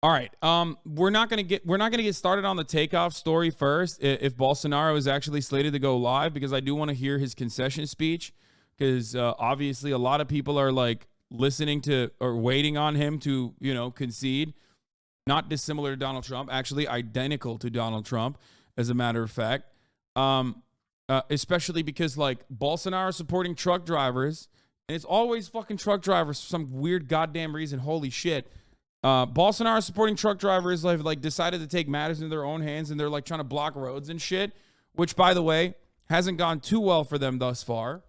All right. We're not gonna get started on the takeoff story first. If Bolsonaro is actually slated to go live, because I do want to hear his concession speech, because obviously a lot of people are like listening to or waiting on him to concede. Not dissimilar to Donald Trump, actually identical to Donald Trump, as a matter of fact. Especially because like Bolsonaro supporting truck drivers, and it's always fucking truck drivers for some weird goddamn reason. Holy shit. Bolsonaro supporting truck drivers like decided to take matters into their own hands, and they're like trying to block roads and shit, which by the way hasn't gone too well for them thus far.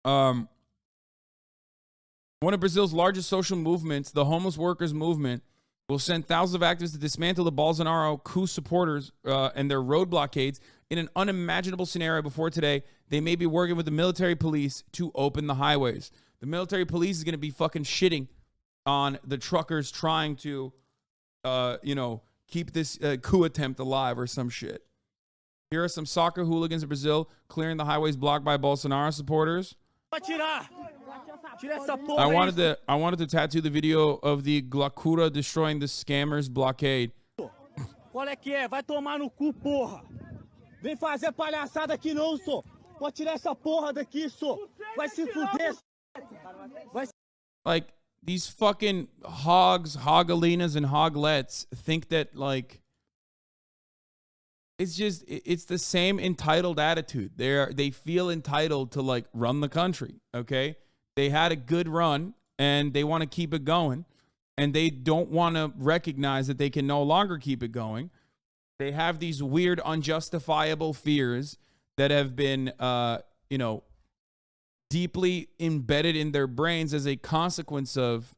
One of Brazil's largest social movements, the homeless workers movement, will send thousands of activists to dismantle the Bolsonaro coup supporters and their road blockades in an unimaginable scenario. Before today, they may be working with the military police to open the highways. The military police is going to be fucking shitting on the truckers trying to, keep this coup attempt alive or some shit. Here are some soccer hooligans in Brazil clearing the highways blocked by Bolsonaro supporters. I wanted to tattoo the video of the Glacura destroying the scammers blockade. Qual é que é? Vai tomar no cu, porra. Vem fazer palhaçada aqui não, só. Pode tirar essa porra daqui, só. Vai se fuder. Like, these fucking hogs, hogalinas, and hoglets think that, like, it's the same entitled attitude. They feel entitled to, like, run the country, okay? They had a good run, and they want to keep it going, and they don't want to recognize that they can no longer keep it going. They have these weird, unjustifiable fears that have been, deeply embedded in their brains as a consequence of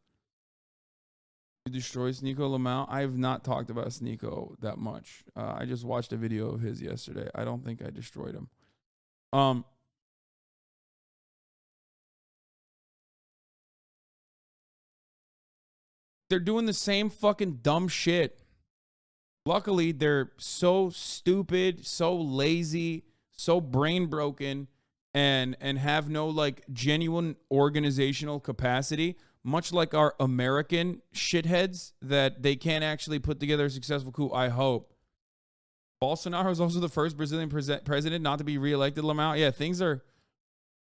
you destroy Sneeko Lamau. I have not talked about Sneeko that much. I just watched a video of his yesterday. I don't think I destroyed him. They're doing the same fucking dumb shit. Luckily, they're so stupid, so lazy, so brain broken, and have no like genuine organizational capacity, much like our American shitheads, that they can't actually put together a successful coup, I hope. Bolsonaro is also the first Brazilian president not to be reelected, Lamau. Yeah,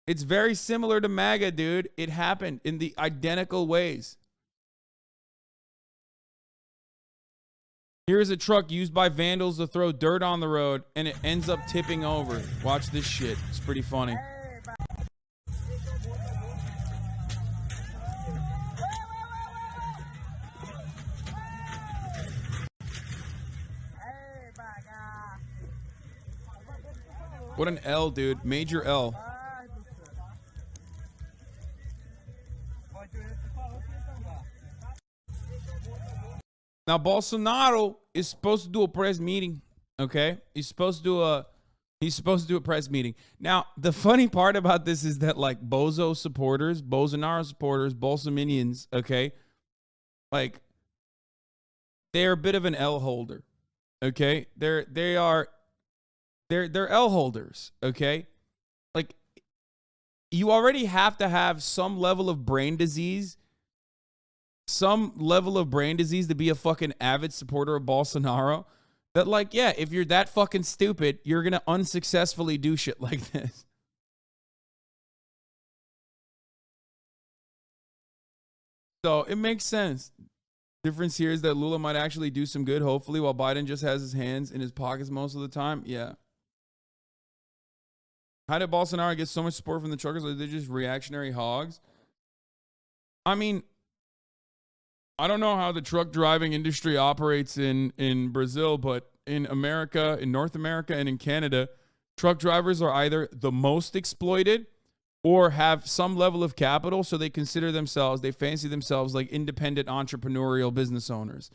it's very similar to MAGA, dude. It happened in the identical ways. Here's a truck used by vandals to throw dirt on the road, and it ends up tipping over. Watch this shit. It's pretty funny. What an L, dude. Major L. Now, Bolsonaro is supposed to do a press meeting, okay? He's supposed to do a press meeting. Now, the funny part about this is that, like, Bolsonaro supporters, Bolsominions, okay? Like, they're a bit of an L holder, okay? They're L holders, okay? Like, you already have to have some level of brain disease to be a fucking avid supporter of Bolsonaro. That, like, yeah, if you're that fucking stupid, you're going to unsuccessfully do shit like this. So it makes sense. Difference here is that Lula might actually do some good, hopefully, while Biden just has his hands in his pockets most of the time. Yeah. How did Bolsonaro get so much support from the truckers? Like, they're just reactionary hogs. I mean, I don't know how the truck driving industry operates in Brazil, but in America, in North America, and in Canada, truck drivers are either the most exploited or have some level of capital, so they fancy themselves like independent entrepreneurial business owners.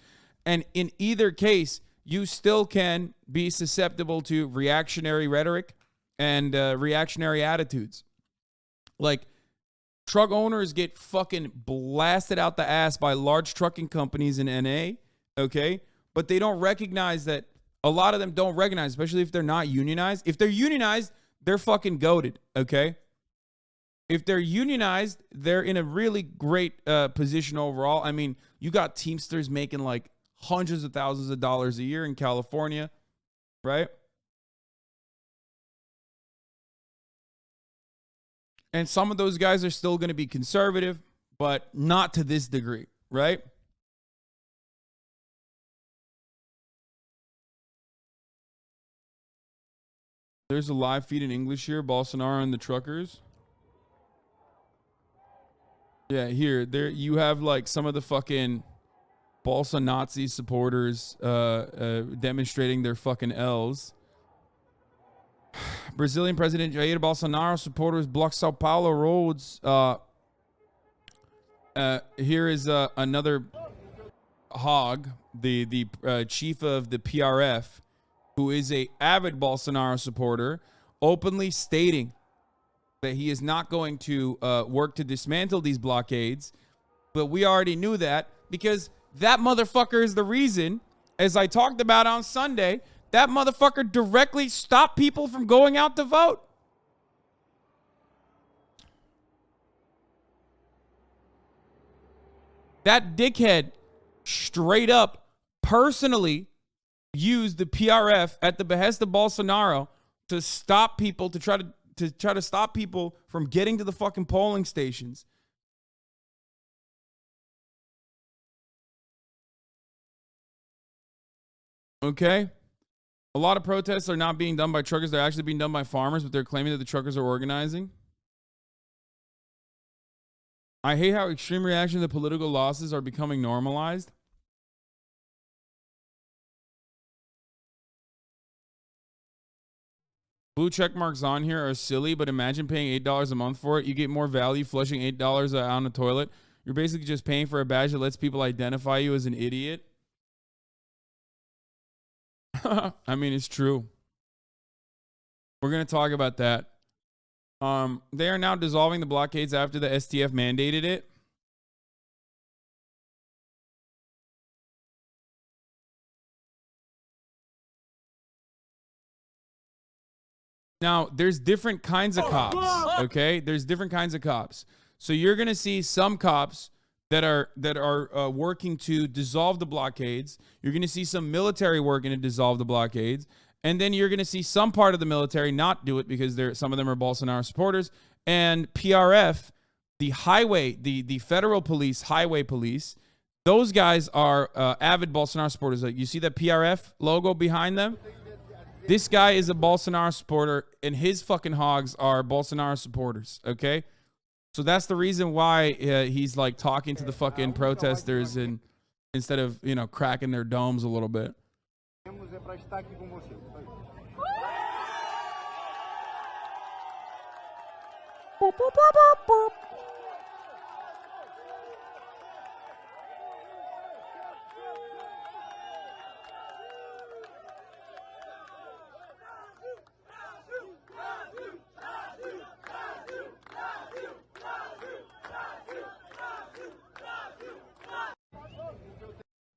And in either case, you still can be susceptible to reactionary rhetoric and reactionary attitudes. Like, truck owners get fucking blasted out the ass by large trucking companies in NA, okay? But they don't recognize that. A lot of them don't recognize, especially if they're not unionized. If they're unionized, they're fucking goated, okay? if they're unionized, they're in a really great position overall. I mean, you got Teamsters making like hundreds of thousands of dollars a year in California, right? And some of those guys are still going to be conservative, but not to this degree, right? There's a live feed in English here, Bolsonaro and the truckers. Yeah, here, there you have like some of the fucking Bolsa Nazi supporters demonstrating their fucking L's. Brazilian President Jair Bolsonaro supporters block Sao Paulo roads. Here is another hog, the chief of the PRF, who is a avid Bolsonaro supporter, openly stating that he is not going to work to dismantle these blockades. But we already knew that because that motherfucker is the reason, as I talked about on Sunday, that motherfucker directly stopped people from going out to vote. That dickhead straight up personally used the PRF at the behest of Bolsonaro to stop people, to try to stop people from getting to the fucking polling stations. Okay? A lot of protests are not being done by truckers. They're actually being done by farmers, but they're claiming that the truckers are organizing. I hate how extreme reaction to political losses are becoming normalized. Blue check marks on here are silly, but imagine paying $8 a month for it. You get more value flushing $8 on a toilet. You're basically just paying for a badge that lets people identify you as an idiot. I mean, it's true. We're going to talk about that. They are now dissolving the blockades after the STF mandated it. Now, there's different kinds of cops, okay? There's different kinds of cops. So you're going to see some cops that are working to dissolve the blockades. You're going to see some military working to dissolve the blockades. And then you're going to see some part of the military not do it because some of them are Bolsonaro supporters. And PRF, the highway, the federal police, highway police, those guys are avid Bolsonaro supporters. Like, you see that PRF logo behind them? This guy is a Bolsonaro supporter, and his fucking hogs are Bolsonaro supporters, okay? So that's the reason why he's like talking to the fucking protesters and instead of, you know, cracking their domes a little bit.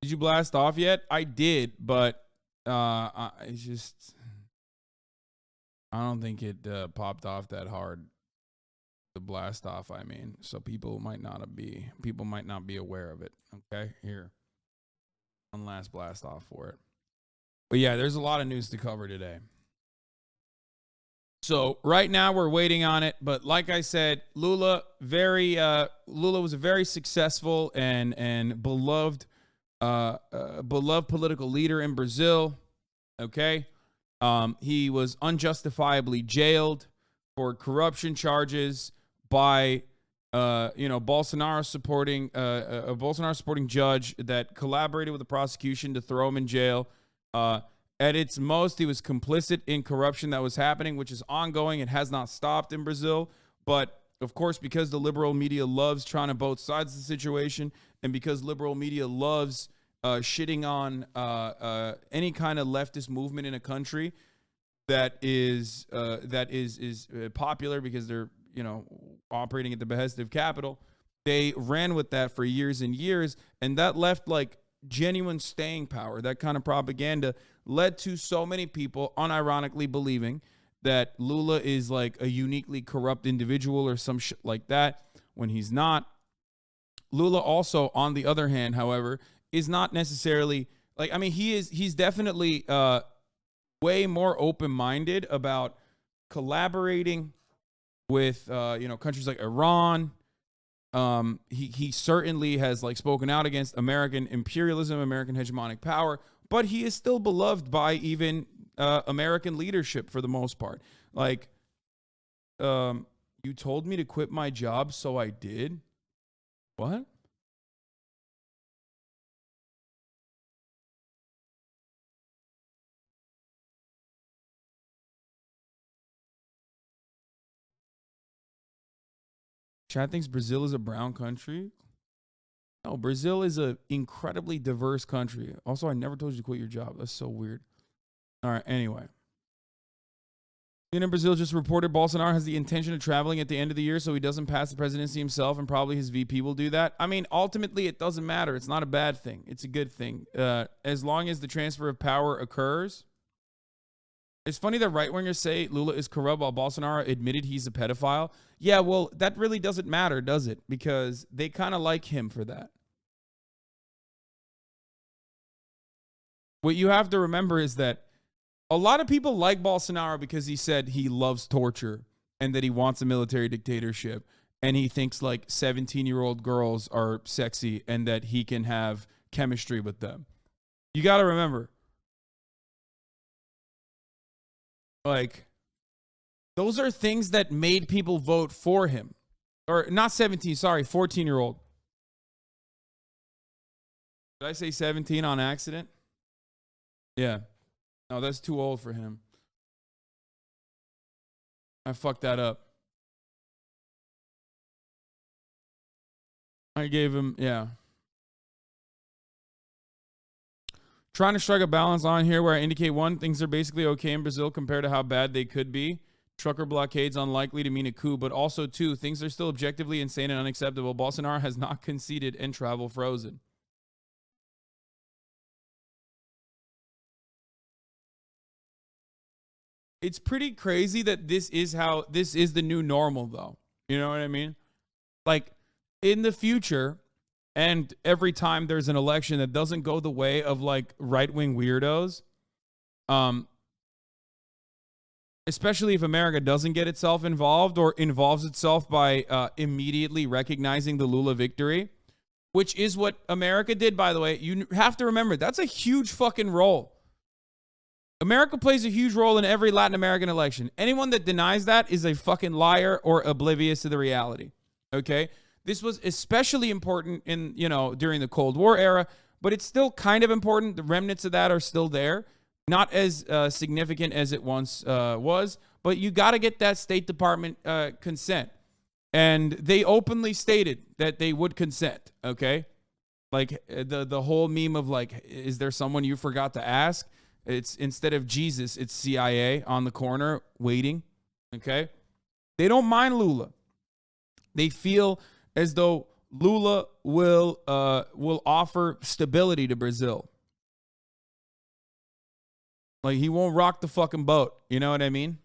Did you blast off yet? I did, but it's just, I don't think it popped off that hard. The blast off, I mean, so people might not be aware of it. Okay, here, one last blast off for it. But yeah, there's a lot of news to cover today. So right now we're waiting on it, but like I said, Lula was a very successful and beloved political leader in Brazil. Okay, he was unjustifiably jailed for corruption charges by Bolsonaro supporting a Bolsonaro supporting judge that collaborated with the prosecution to throw him in jail. At its most, he was complicit in corruption that was happening, which is ongoing. It has not stopped in Brazil. But, of course, because the liberal media loves trying to both sides of the situation, and because liberal media loves shitting on any kind of leftist movement in a country that is popular because they're, operating at the behest of capital, they ran with that for years and years, and that left like genuine staying power. That kind of propaganda led to so many people unironically believing that Lula is like a uniquely corrupt individual or some shit like that when he's not. Lula also, on the other hand, however, is not necessarily like, I mean, he's definitely way more open-minded about collaborating with countries like Iran. He certainly has like spoken out against American imperialism, American hegemonic power, but he is still beloved by even American leadership for the most part. Like, you told me to quit my job, so I did. What? Chad thinks Brazil is a brown country. No, Brazil is an incredibly diverse country. Also, I never told you to quit your job. That's so weird. All right, anyway. Brazil just reported Bolsonaro has the intention of traveling at the end of the year so he doesn't pass the presidency himself, and probably his VP will do that. I mean, ultimately, it doesn't matter. It's not a bad thing. It's a good thing. As long as the transfer of power occurs. It's funny that right-wingers say Lula is corrupt while Bolsonaro admitted he's a pedophile. Yeah, well, that really doesn't matter, does it? Because they kind of like him for that. What you have to remember is that a lot of people like Bolsonaro because he said he loves torture and that he wants a military dictatorship, and he thinks like 17-year-old girls are sexy and that he can have chemistry with them. You got to remember, like, those are things that made people vote for him. Or not 17, sorry, 14-year-old. Did I say 17 on accident? Yeah. No, that's too old for him. I fucked that up. I gave him, yeah. Trying to strike a balance on here where I indicate one, things are basically okay in Brazil compared to how bad they could be. Trucker blockade's unlikely to mean a coup, but also, two, things are still objectively insane and unacceptable. Bolsonaro has not conceded and travel frozen. It's pretty crazy that this is the new normal, though. You know what I mean? Like, in the future, and every time there's an election that doesn't go the way of like right-wing weirdos, especially if America doesn't get itself involved or involves itself by immediately recognizing the Lula victory, which is what America did, by the way. You have to remember, that's a huge fucking role. America plays a huge role in every Latin American election. Anyone that denies that is a fucking liar or oblivious to the reality. Okay? This was especially important in, during the Cold War era, but it's still kind of important. The remnants of that are still there. Not as significant as it once was, but you got to get that State Department consent. And they openly stated that they would consent, okay? Like the whole meme of like, is there someone you forgot to ask? It's instead of Jesus, it's CIA on the corner waiting, okay? They don't mind Lula. They feel as though Lula will offer stability to Brazil. Like, he won't rock the fucking boat. You know what I mean?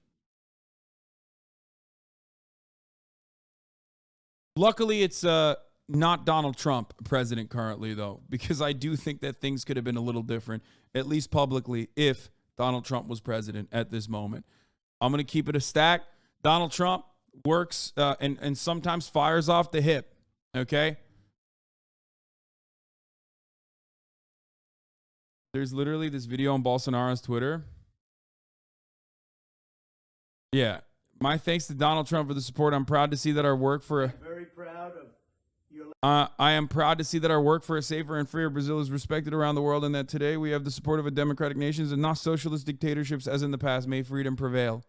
Luckily, it's not Donald Trump president currently, though, because I do think that things could have been a little different, at least publicly, if Donald Trump was president at this moment. I'm going to keep it a stack. Donald Trump works and sometimes fires off the hip, okay? There's literally this video on Bolsonaro's Twitter. Yeah. My thanks to Donald Trump for the support. I'm proud to see that our work for Very proud of your. I am proud to see that our work for a safer and freer Brazil is respected around the world, and that today we have the support of a democratic nations and not socialist dictatorships as in the past. May freedom prevail.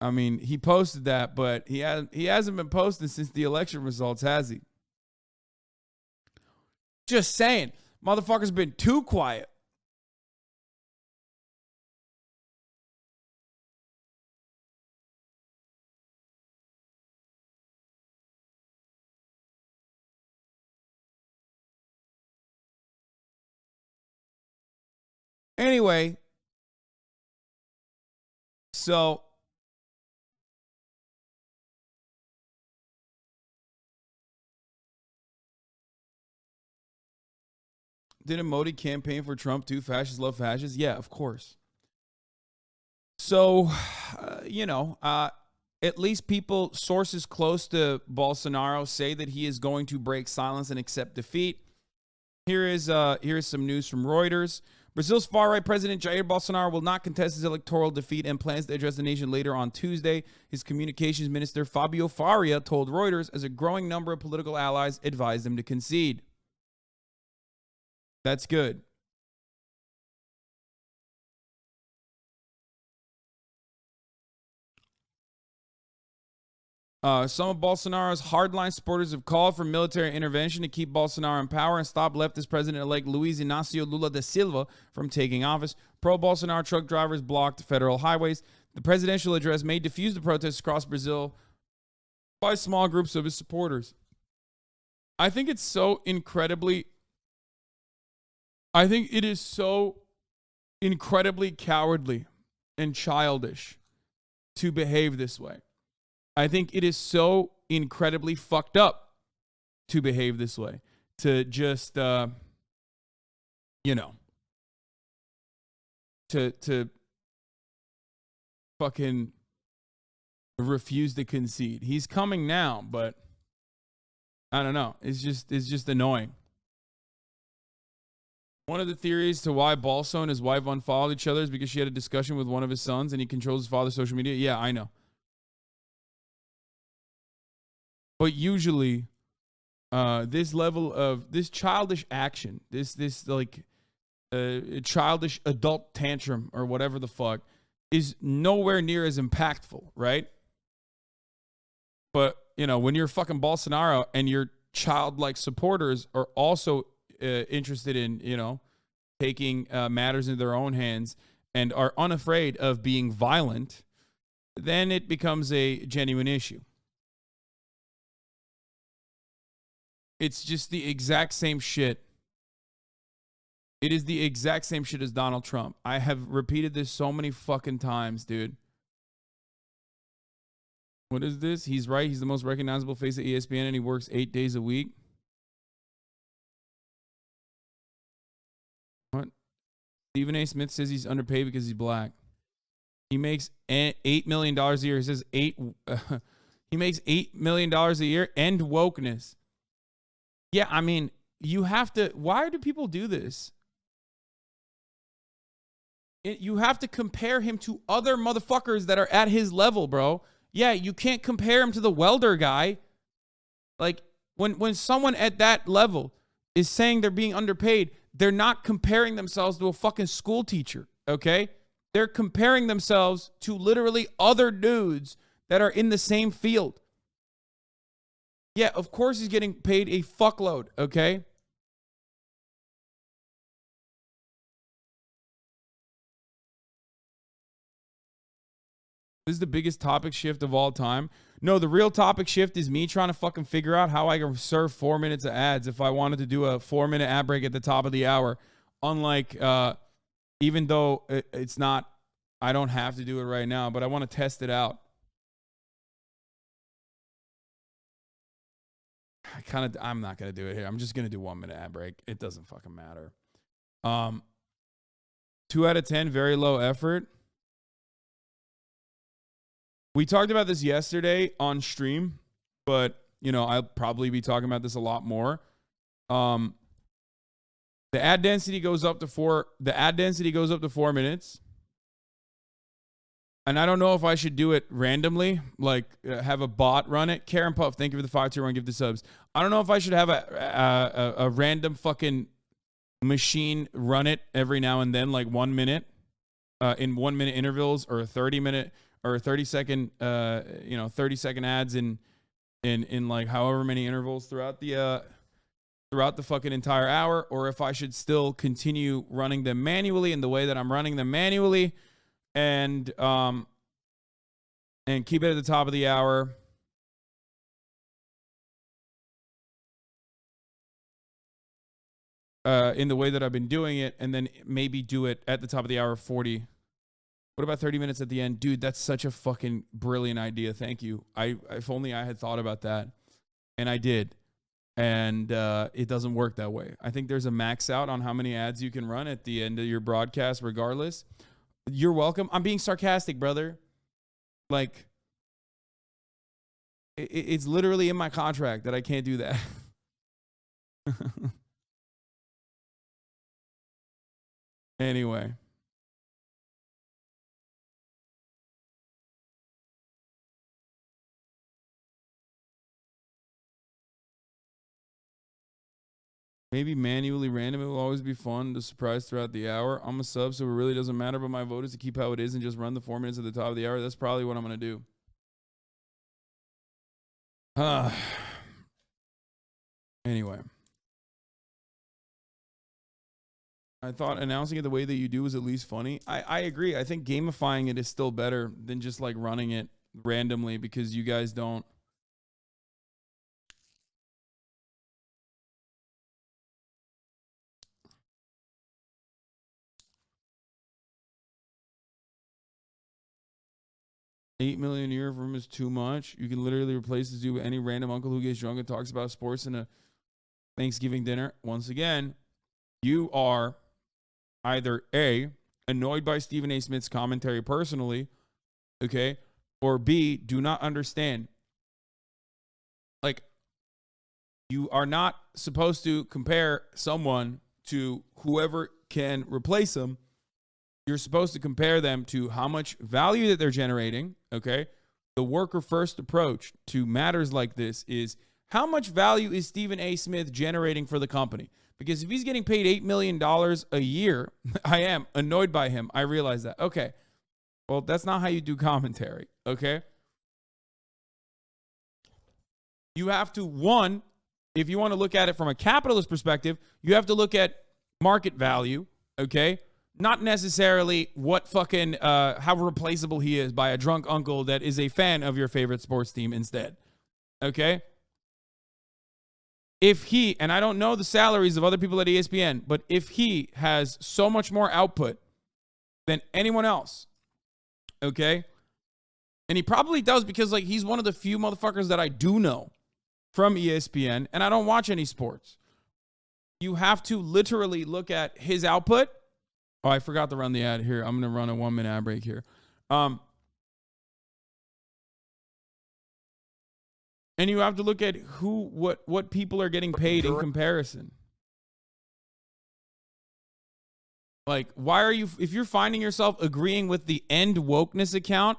I mean, he posted that, but he hasn't been posting since the election results, has he? Just saying. Motherfucker's been too quiet. Anyway, So didn't Modi campaign for Trump too? Fascists love fascists. Yeah, of course. So, at least sources close to Bolsonaro say that he is going to break silence and accept defeat. Here is some news from Reuters. Brazil's far-right president Jair Bolsonaro will not contest his electoral defeat and plans to address the nation later on Tuesday. His communications minister Fabio Faria told Reuters as a growing number of political allies advised him to concede. That's good. Some of Bolsonaro's hardline supporters have called for military intervention to keep Bolsonaro in power and stop leftist President-elect Luiz Inácio Lula da Silva from taking office. Pro-Bolsonaro truck drivers blocked federal highways. The presidential address may diffuse the protests across Brazil by small groups of his supporters. I think it is so incredibly cowardly and childish to behave this way. I think it is so incredibly fucked up to behave this way. To just, to fucking refuse to concede. He's coming now, but I don't know. It's just annoying. One of the theories to why Balso and his wife unfollowed each other is because she had a discussion with one of his sons and he controls his father's social media. Yeah, I know. But usually, this level of this childish action, this childish adult tantrum or whatever the fuck, is nowhere near as impactful, right? But when you're fucking Bolsonaro and your childlike supporters are also interested in taking matters into their own hands and are unafraid of being violent, then it becomes a genuine issue. It's just the exact same shit. It is the exact same shit as Donald Trump. I have repeated this so many fucking times, dude. What is this? He's right. He's the most recognizable face at ESPN and he works 8 days a week. What? Stephen A. Smith says he's underpaid because he's black. He makes $8 million a year. He says he makes $8 million a year and wokeness. Yeah, I mean, you have to. Why do people do this? You have to compare him to other motherfuckers that are at his level, bro. Yeah, you can't compare him to the welder guy. Like, when someone at that level is saying they're being underpaid, they're not comparing themselves to a fucking school teacher, okay? They're comparing themselves to literally other dudes that are in the same field. Yeah, of course he's getting paid a fuckload, okay? This is the biggest topic shift of all time. No, the real topic shift is me trying to fucking figure out how I can serve 4 minutes of ads if I wanted to do a 4-minute ad break at the top of the hour. Unlike, even though it's not, I don't have to do it right now, but I want to test it out. I'm not going to do it here. I'm just going to do 1 minute ad break. It doesn't fucking matter. 2 out of 10, very low effort. We talked about this yesterday on stream, but I'll probably be talking about this a lot more. The ad density goes up to 4. The ad density goes up to 4 minutes. And I don't know if I should do it randomly, like have a bot run it. Karen Puff, thank you for the 521 gift the subs. I don't know if I should have a random fucking machine run it every now and then, like 1 minute, in 1 minute intervals, or a 30-minute or 30-second, 30-second ads in like however many intervals throughout the fucking entire hour, or if I should still continue running them manually in the way that I'm running them manually. And keep it at the top of the hour. In the way that I've been doing it, and then maybe do it at the top of the hour 40 What about 30 minutes at the end? Dude, that's such a fucking brilliant idea. Thank you. If only I had thought about that. And I did. And it doesn't work that way. I think there's a max out on how many ads you can run at the end of your broadcast regardless. You're welcome. I'm being sarcastic, brother. Like, it's literally in my contract that I can't do that. Anyway. Maybe manually random. It will always be fun to surprise throughout the hour. I'm a sub, so it really doesn't matter. But my vote is to keep how it is and just run the 4 minutes at the top of the hour. That's probably what I'm going to do. Anyway. I thought announcing it the way that you do was at least funny. I agree. I think gamifying it is still better than just like running it randomly because you guys don't. $8 million a year for him is too much. You can literally replace this dude with any random uncle who gets drunk and talks about sports in a Thanksgiving dinner. Once again, you are either A, annoyed by Stephen A. Smith's commentary personally, okay, or B, do not understand. Like, you are not supposed to compare someone to whoever can replace them. You're supposed to compare them to how much value that they're generating, okay? The worker first approach to matters like this is how much value is Stephen A. Smith generating for the company? Because if he's getting paid $8 million a year, I am annoyed by him. I realize that. Okay. Well, that's not how you do commentary, okay? You have to, one, if you want to look at it from a capitalist perspective, you have to look at market value, okay? Not necessarily what fucking, how replaceable he is by a drunk uncle that is a fan of your favorite sports team instead. Okay? If he, and I don't know the salaries of other people at ESPN, but if he has so much more output than anyone else, okay? And he probably does because, like, he's one of the few motherfuckers that I do know from ESPN, and I don't watch any sports. You have to literally look at his output. Oh, I forgot to run the ad here. I'm going to run a 1 minute ad break here. And you have to look at what people are getting paid in comparison. Like, why are you, if you're finding yourself agreeing with the End Wokeness account,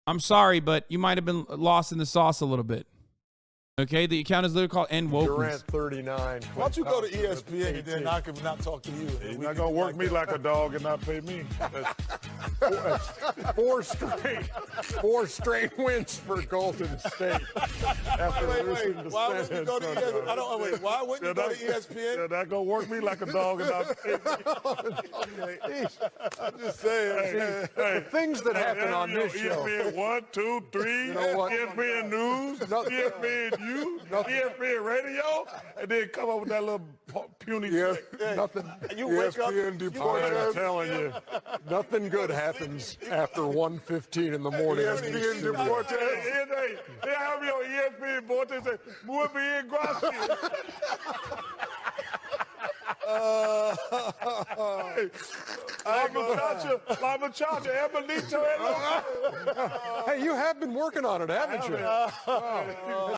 I'm sorry, but you might have been lost in the sauce a little bit. Okay, the account is literally called End Wokeness. Durant 39. Why don't you go to ESPN and then I can not talk to you? You're not going to work me like a dog and not pay me. Four straight wins for Golden State. After losing to why wouldn't you go to ESPN? Why wouldn't you go to ESPN? You're not going to work me like a dog and not pay me. I'm just saying. The things that happen on this show. ESPN 1, 2, 3, ESPN News, ESPN ESPN Radio, and then come up with that little puny trick. Nothing. You wake up. I'm telling you. Nothing good happens after 1:15 in the morning. ESPN Deportes. They have me on ESPN Deportes say, muy bien, gracias. La muchacha, Emelito. Hey, you have been working on it, haven't you?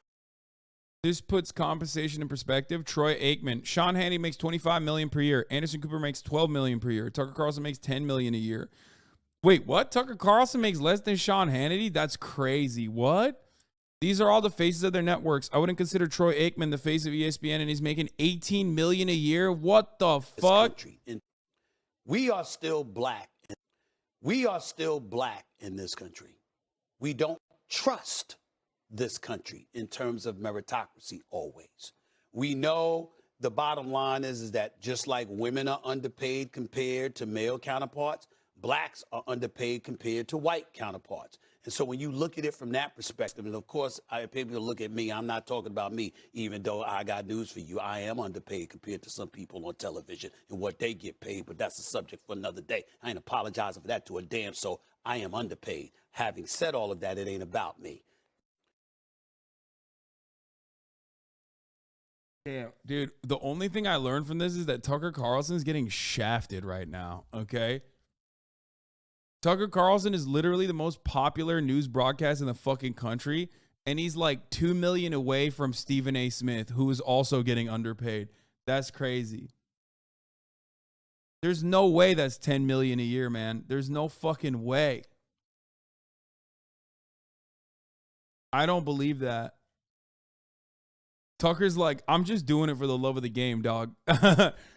This puts compensation in perspective. Troy Aikman, Sean Hannity makes $25 million per year. Anderson Cooper makes $12 million per year. Tucker Carlson makes $10 million a year. Wait, what? Tucker Carlson makes less than Sean Hannity? That's crazy. What? These are all the faces of their networks. I wouldn't consider Troy Aikman the face of ESPN, and he's making $18 million a year. What the fuck? We are still black. We are still black in this country. We don't trust this country in terms of meritocracy always. We know the bottom line is that just like women are underpaid compared to male counterparts, blacks are underpaid compared to white counterparts. And so when you look at it from that perspective, and of course, people look at me, I'm not talking about me, even though I got news for you. I am underpaid compared to some people on television and what they get paid, but that's a subject for another day. I ain't apologizing for that to a damn soul. I am underpaid. Having said all of that, it ain't about me. Damn, dude, the only thing I learned from this is that Tucker Carlson's getting shafted right now, okay? Tucker Carlson is literally the most popular news broadcast in the fucking country, and he's like 2 million away from Stephen A. Smith, who is also getting underpaid. That's crazy. There's no way that's 10 million a year, man. There's no fucking way. I don't believe that. Tucker's like, I'm just doing it for the love of the game, dog.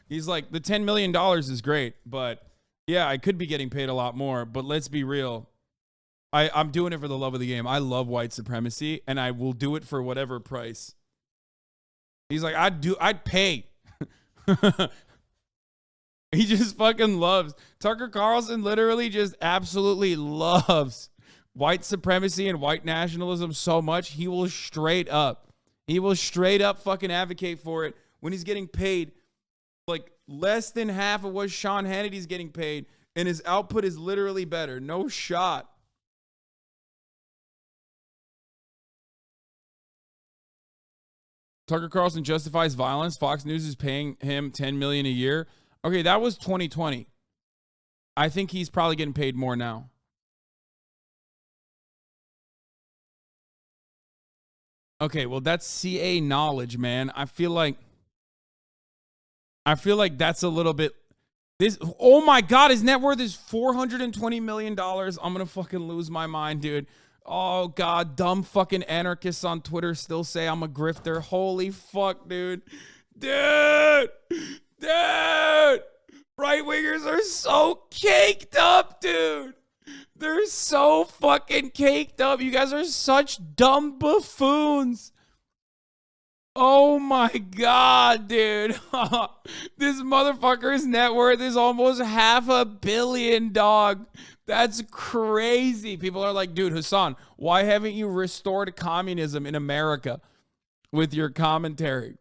He's like, the $10 million is great, but yeah, I could be getting paid a lot more, but let's be real. I'm doing it for the love of the game. I love white supremacy, and I will do it for whatever price. He's like, I'd pay. He just fucking loves. Tucker Carlson literally just absolutely loves white supremacy and white nationalism so much, he will straight up fucking advocate for it when he's getting paid like less than half of what Sean Hannity's getting paid, and his output is literally better. No shot. Tucker Carlson justifies violence. Fox News is paying him $10 million a year. Okay, that was 2020. I think he's probably getting paid more now. Okay, well, that's CA knowledge, man. I feel like that's a little bit. Oh my God, his net worth is $420 million. I'm gonna fucking lose my mind, dude. Oh God, dumb fucking anarchists on Twitter still say I'm a grifter. Holy fuck, dude. Dude. Right wingers are so caked up, dude. They're so fucking caked up. You guys are such dumb buffoons. Oh my God, dude. This motherfucker's net worth is almost $500 million, dog. That's crazy. People are like, dude, Hasan, why haven't you restored communism in America with your commentary?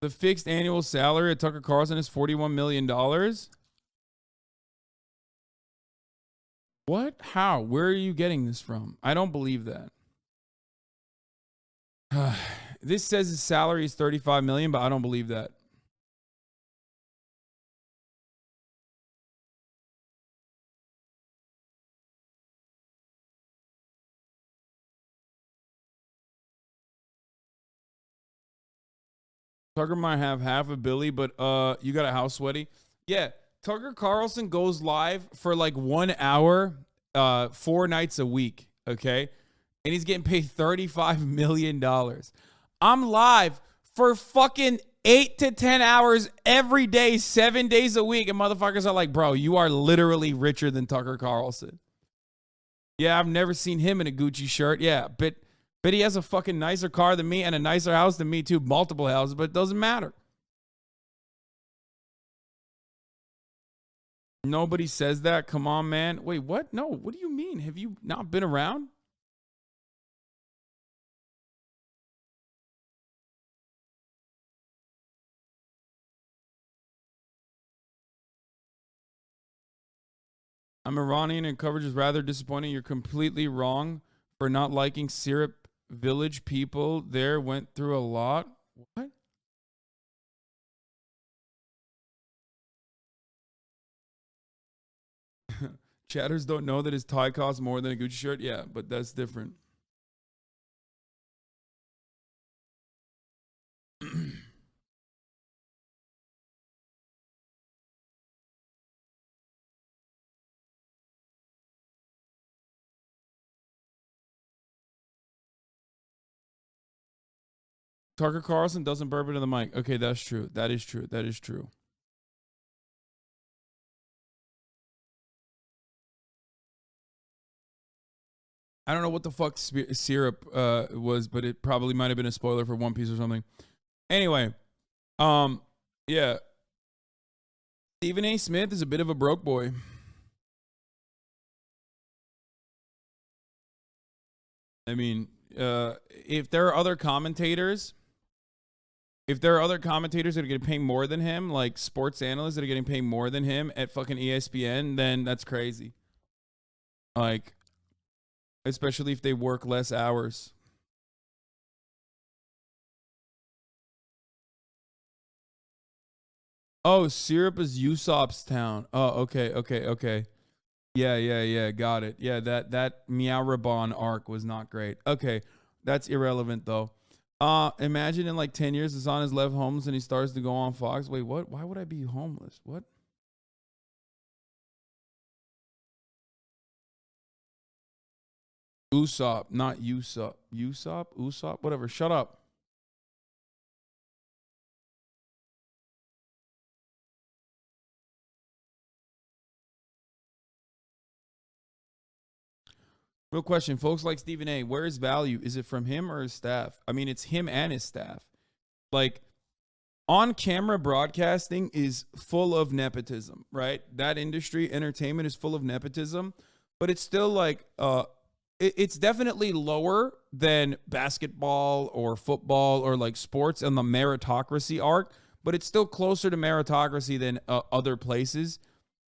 The fixed annual salary of Tucker Carlson is $41 million. What? How? Where are you getting this from? I don't believe that. This says his salary is $35 million, but I don't believe that. Tucker might have $500 million, but you got a house sweaty. Yeah, Tucker Carlson goes live for like 1 hour, 4 nights a week. Okay, and he's getting paid $35 million. I'm live for fucking 8 to 10 hours every day, 7 days a week, and motherfuckers are like, bro, you are literally richer than Tucker Carlson. Yeah, I've never seen him in a Gucci shirt. Yeah, but he has a fucking nicer car than me and a nicer house than me too. Multiple houses, but it doesn't matter. Nobody says that. Come on, man. Wait, what? No, what do you mean? Have you not been around? I'm Iranian and coverage is rather disappointing. You're completely wrong for not liking Syrup Village. People there went through a lot. What? Chatters don't know that his tie costs more than a Gucci shirt. Yeah, but that's different. Tucker Carlson doesn't burp into the mic. Okay, that's true. That is true. That is true. I don't know what the fuck syrup was, but it probably might have been a spoiler for One Piece or something. Anyway, yeah. Stephen A. Smith is a bit of a broke boy. I mean, if there are other commentators that are getting paid more than him, like sports analysts that are getting paid more than him at fucking ESPN, then that's crazy. Like, especially if they work less hours. Oh, Syrup is Usopp's town. Oh, okay. Yeah. Got it. Yeah, that Meowrabon arc was not great. Okay, that's irrelevant though. Imagine in like 10 years, Hasan has left homeless and he starts to go on Fox. Wait, what? Why would I be homeless? What? Usopp, not Usopp. Usopp, whatever. Shut up. Real question, folks like Stephen A. Where is value? Is it from him or his staff? I mean, it's him and his staff. Like, on camera broadcasting is full of nepotism, right? That industry, entertainment, is full of nepotism, but it's still like, it's definitely lower than basketball or football or like sports and the meritocracy arc, but it's still closer to meritocracy than other places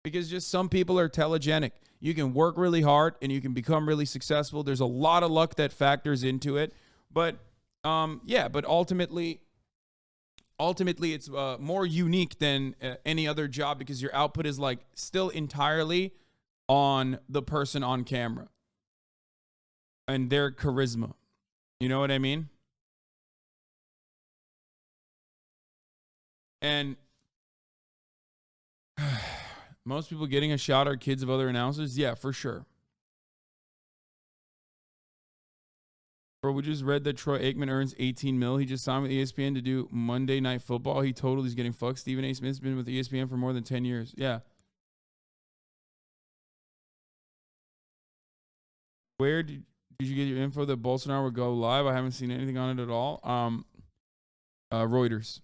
because just some people are telegenic. You can work really hard and you can become really successful. There's a lot of luck that factors into it, but but ultimately it's more unique than any other job because your output is like still entirely on the person on camera and their charisma. You know what I mean? And most people getting a shot are kids of other announcers. Yeah, for sure. Bro, we just read that Troy Aikman earns 18 mil. He just signed with ESPN to do Monday Night Football. He totally is getting fucked. Stephen A. Smith's been with ESPN for more than 10 years. Yeah. Where did you get your info that Bolsonaro would go live? I haven't seen anything on it at all. Reuters.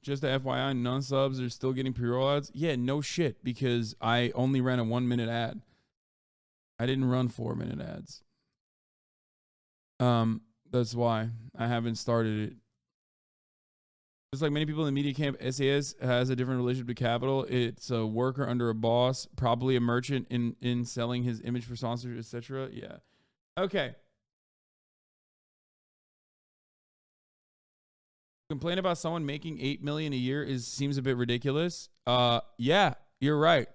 Just the FYI, non-subs are still getting pre-roll ads. Yeah, no shit, because I only ran a 1-minute ad. I didn't run 4-minute ads. That's why I haven't started it. Just like many people in the media camp, SAS has a different relationship to capital. It's a worker under a boss, probably a merchant in selling his image for sponsorship, etc. Yeah. Okay. Complain about someone making $8 million a year seems a bit ridiculous. Yeah, you're right.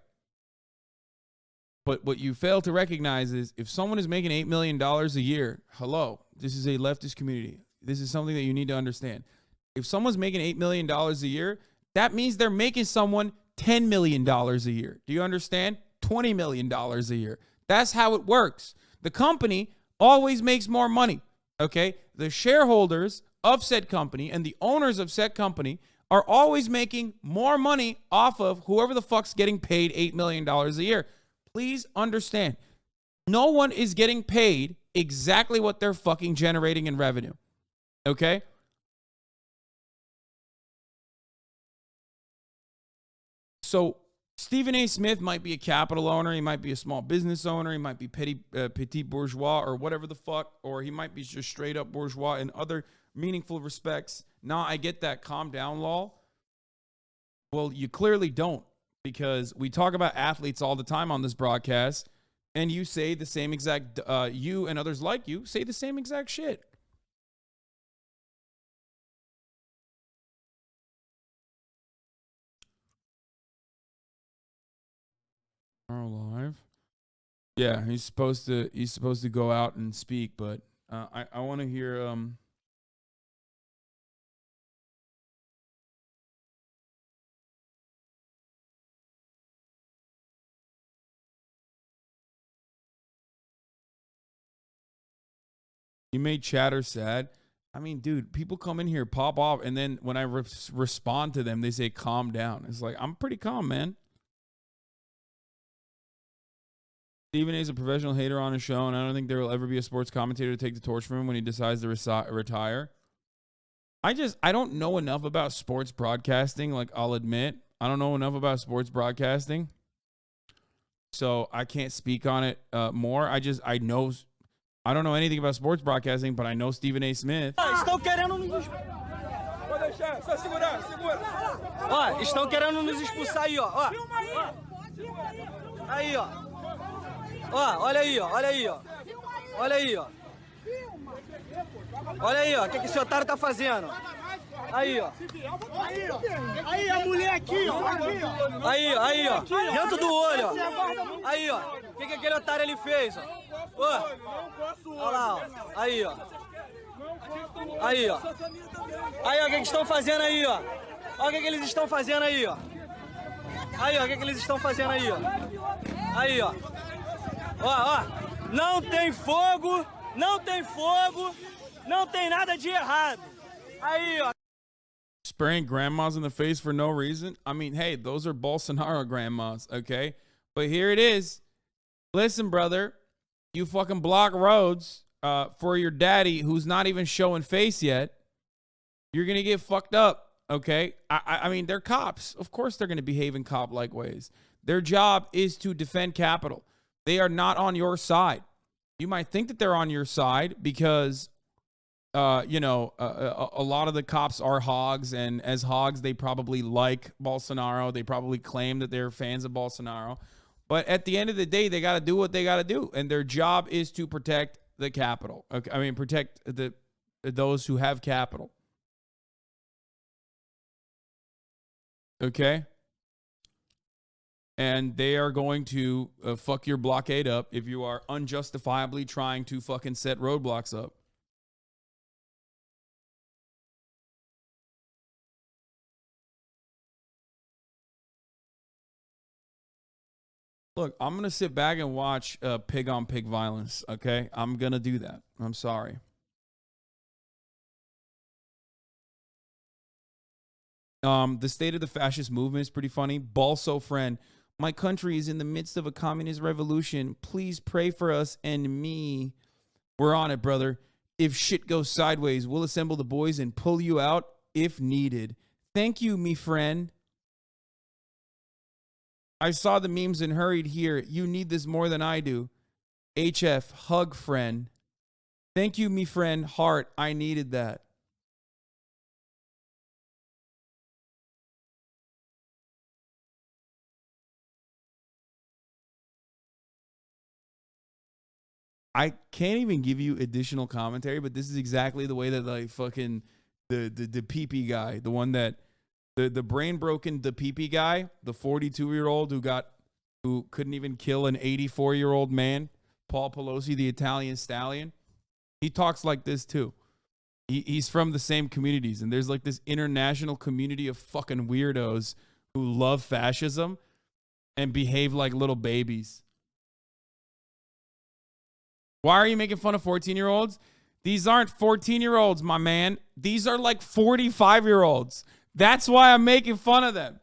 But what you fail to recognize is if someone is making $8 million a year, hello, this is a leftist community. This is something that you need to understand. If someone's making $8 million a year, that means they're making someone $10 million a year. Do you understand? $20 million a year. That's how it works. The company always makes more money, okay? The shareholders of said company and the owners of said company are always making more money off of whoever the fuck's getting paid $8 million a year. Please understand, no one is getting paid exactly what they're fucking generating in revenue, okay? So Stephen A. Smith might be a capital owner. He might be a small business owner. He might be petit bourgeois or whatever the fuck, or he might be just straight up bourgeois in other meaningful respects. Nah, I get that. Calm down, lol. Well, you clearly don't, because we talk about athletes all the time on this broadcast, and you say the same exact, you and others like you say the same exact shit. Are alive? Yeah, he's supposed to go out and speak, but I want to hear You made chatter sad. I mean, dude, people come in here, pop off, and then when I respond to them, they say, calm down. It's like, I'm pretty calm, man. Stephen A is a professional hater on his show, and I don't think there will ever be a sports commentator to take the torch from him when he decides to retire. I don't know enough about sports broadcasting, like I'll admit. I don't know enough about sports broadcasting, so I can't speak on it more. I don't know anything about sports broadcasting, but I know Stephen A. Smith. Estão querendo nos Vou deixar, só segurar, segura. Ó, estão querendo nos expulsar aí, ó. Aí, ó. Ó, olha aí, ó. Olha aí, ó. Olha aí, ó. Olha aí, ó. O que esse otário tá fazendo? Aí, ó. Aí, ó. Aí, a mulher aqui, ó. Aí, ó. Dentro do olho, ó. Aí, ó. O que aquele otário ele fez, ó? Ó. Olha lá, ó. Aí, ó. Aí, ó. Aí, ó. O que estão fazendo aí, ó? Olha o que eles estão fazendo aí, ó. Aí, ó. O que eles estão fazendo aí, ó. Aí, ó. Ó. Não tem fogo. Não tem fogo. Não tem nada de errado. Aí, ó. Spraying grandmas in the face for no reason. I mean, hey, those are Bolsonaro grandmas, okay? But here it is. Listen, brother, you fucking block roads for your daddy who's not even showing face yet. You're going to get fucked up, okay? I mean, they're cops. Of course they're going to behave in cop-like ways. Their job is to defend Capitol. They are not on your side. You might think that they're on your side because... a lot of the cops are hogs, and as hogs, they probably like Bolsonaro. They probably claim that they're fans of Bolsonaro. But at the end of the day, they got to do what they got to do, and their job is to protect the Capitol. Okay? I mean, protect those who have capital. Okay? And they are going to fuck your blockade up if you are unjustifiably trying to fucking set roadblocks up. Look, I'm going to sit back and watch pig-on-pig violence, okay? I'm going to do that. I'm sorry. The state of the fascist movement is pretty funny. Balso friend, my country is in the midst of a communist revolution. Please pray for us and me. We're on it, brother. If shit goes sideways, we'll assemble the boys and pull you out if needed. Thank you, me friend. I saw the memes and hurried here. You need this more than I do. HF, hug friend. Thank you, me friend. Heart, I needed that. I can't even give you additional commentary, but this is exactly the way that like fucking the pee-pee guy, the one that the brain broken the pee-pee guy, the 42-year-old who couldn't even kill an 84-year-old man, Paul Pelosi, the Italian stallion. He talks like this too. He's from the same communities, and there's like this international community of fucking weirdos who love fascism and behave like little babies. Why are you making fun of 14-year-olds? These aren't 14-year-olds, my man. These are like 45-year-olds. That's why I'm making fun of them.